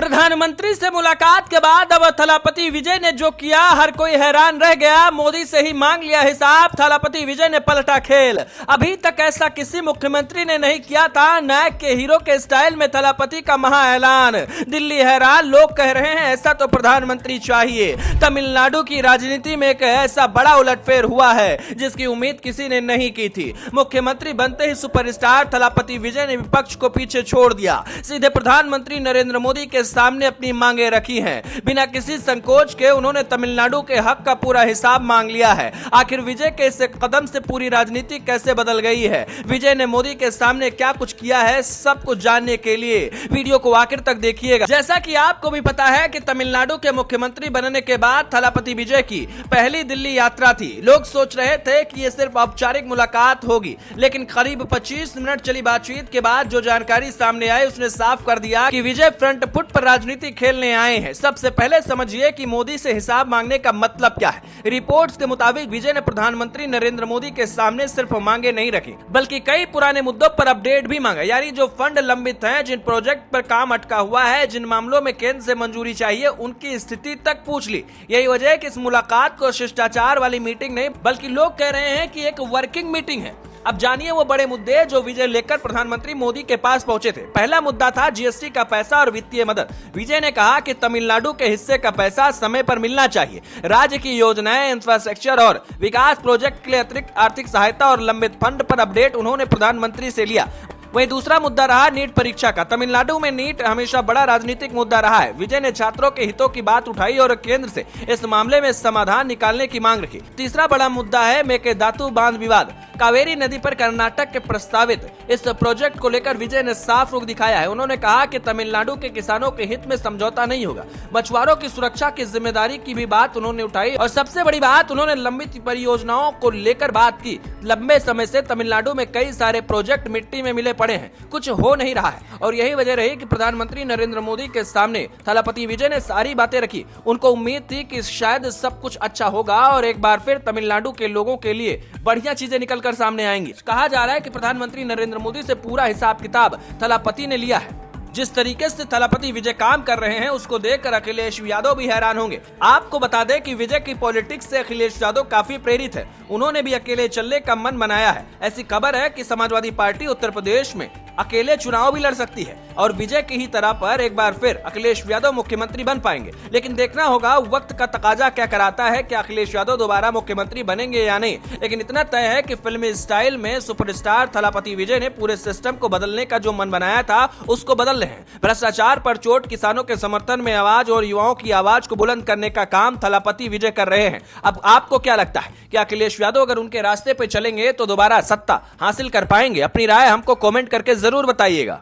प्रधानमंत्री से मुलाकात के बाद अब थलापति विजय ने जो किया, हर कोई हैरान रह गया। मोदी से ही मांग लिया हिसाब, थलापति विजय ने पलटा खेल। अभी तक ऐसा किसी मुख्यमंत्री ने नहीं किया था। नायक के हीरो के स्टाइल में थलापति का महा ऐलान। दिल्ली हैरान, लोग कह रहे हैं ऐसा तो प्रधानमंत्री चाहिए। तमिलनाडु की राजनीति में एक ऐसा बड़ा उलटफेर हुआ है जिसकी उम्मीद किसी ने नहीं की थी। मुख्यमंत्री बनते ही सुपरस्टार थलापति विजय ने विपक्ष को पीछे छोड़ दिया। सीधे प्रधानमंत्री नरेंद्र मोदी के सामने अपनी मांगे रखी हैं। बिना किसी संकोच के उन्होंने तमिलनाडु के हक का पूरा हिसाब मांग लिया है। आखिर विजय के इस कदम से पूरी राजनीति कैसे बदल गई है, विजय ने मोदी के सामने क्या कुछ किया है, सब कुछ जानने के लिए वीडियो को आखिर तक देखिएगा। जैसा कि आपको भी पता है कि तमिलनाडु के मुख्यमंत्री बनने के बाद थलापति विजय की पहली दिल्ली यात्रा थी। लोग सोच रहे थे कि यह सिर्फ औपचारिक मुलाकात होगी, लेकिन करीब 25 मिनट चली बातचीत के बाद जो जानकारी सामने आई उसने साफ कर दिया कि विजय फ्रंट फुट पर राजनीति खेलने आए हैं। सबसे पहले समझिए कि मोदी से हिसाब मांगने का मतलब क्या है। रिपोर्ट्स के मुताबिक विजय ने प्रधानमंत्री नरेंद्र मोदी के सामने सिर्फ मांगे नहीं रखी, बल्कि कई पुराने मुद्दों पर अपडेट भी मांगा। यानी जो फंड लंबित हैं, जिन प्रोजेक्ट पर काम अटका हुआ है, जिन मामलों में केंद्र से मंजूरी चाहिए, उनकी स्थिति तक पूछ ली। यही वजह है कि इस मुलाकात को शिष्टाचार वाली मीटिंग नहीं, बल्कि लोग कह रहे हैं कि एक वर्किंग मीटिंग है। अब जानिए वो बड़े मुद्दे जो विजय लेकर प्रधानमंत्री मोदी के पास पहुंचे थे। पहला मुद्दा था जीएसटी का पैसा और वित्तीय मदद। विजय ने कहा कि तमिलनाडु के हिस्से का पैसा समय पर मिलना चाहिए। राज्य की योजनाएं, इंफ्रास्ट्रक्चर और विकास प्रोजेक्ट के लिए अतिरिक्त आर्थिक सहायता और लंबित फंड पर अपडेट उन्होंने प्रधानमंत्री से लिया। वहीं दूसरा मुद्दा रहा नीट परीक्षा का। तमिलनाडु में नीट हमेशा बड़ा राजनीतिक मुद्दा रहा है। विजय ने छात्रों के हितों की बात उठाई और केंद्र से इस मामले में समाधान निकालने की मांग रखी। तीसरा बड़ा मुद्दा है मेकेदातु बांध विवाद। कावेरी नदी पर कर्नाटक के प्रस्तावित इस प्रोजेक्ट को लेकर विजय ने साफ रुख दिखाया है। उन्होंने कहा कि तमिलनाडु के किसानों के हित में समझौता नहीं होगा। मछुआरों की सुरक्षा की जिम्मेदारी की भी बात उन्होंने उठाई और सबसे बड़ी बात, उन्होंने लंबित परियोजनाओं को लेकर बात की। लंबे समय से तमिलनाडु में कई सारे प्रोजेक्ट मिट्टी में मिले पड़े हैं, कुछ हो नहीं रहा है और यही वजह रही कि प्रधानमंत्री नरेंद्र मोदी के सामने थलापति विजय ने सारी बातें रखी। उनको उम्मीद थी कि शायद सब कुछ अच्छा होगा और एक बार फिर तमिलनाडु के लोगों के लिए बढ़िया चीजें निकलकर सामने आएंगी। कहा जा रहा है कि प्रधानमंत्री नरेंद्र मोदी से पूरा हिसाब किताब थलापति ने लिया है। जिस तरीके से थलापति विजय काम कर रहे हैं उसको देखकर अखिलेश यादव भी हैरान होंगे। आपको बता दें कि विजय की पॉलिटिक्स से अखिलेश यादव काफी प्रेरित है। उन्होंने भी अकेले चलने का मन बनाया है। ऐसी खबर है कि समाजवादी पार्टी उत्तर प्रदेश में अकेले चुनाव भी लड़ सकती है और विजय की ही तरह पर एक बार फिर अखिलेश यादव मुख्यमंत्री बन पाएंगे। लेकिन देखना होगा वक्त का तकाजा क्या कराता है कि अखिलेश यादव दोबारा मुख्यमंत्री बनेंगे या नहीं। लेकिन इतना तय है कि फिल्मी स्टाइल में सुपरस्टार थलापति विजय ने पूरे सिस्टम को बदलने का जो मन बनाया था उसको बदल रहे हैं। भ्रष्टाचार पर चोट, किसानों के समर्थन में आवाज और युवाओं की आवाज को बुलंद करने का काम थलापति विजय कर रहे हैं। अब आपको क्या लगता है कि अखिलेश यादव अगर उनके रास्ते पे चलेंगे तो दोबारा सत्ता हासिल कर पाएंगे? अपनी राय हमको कमेंट करके जरूर बताइएगा।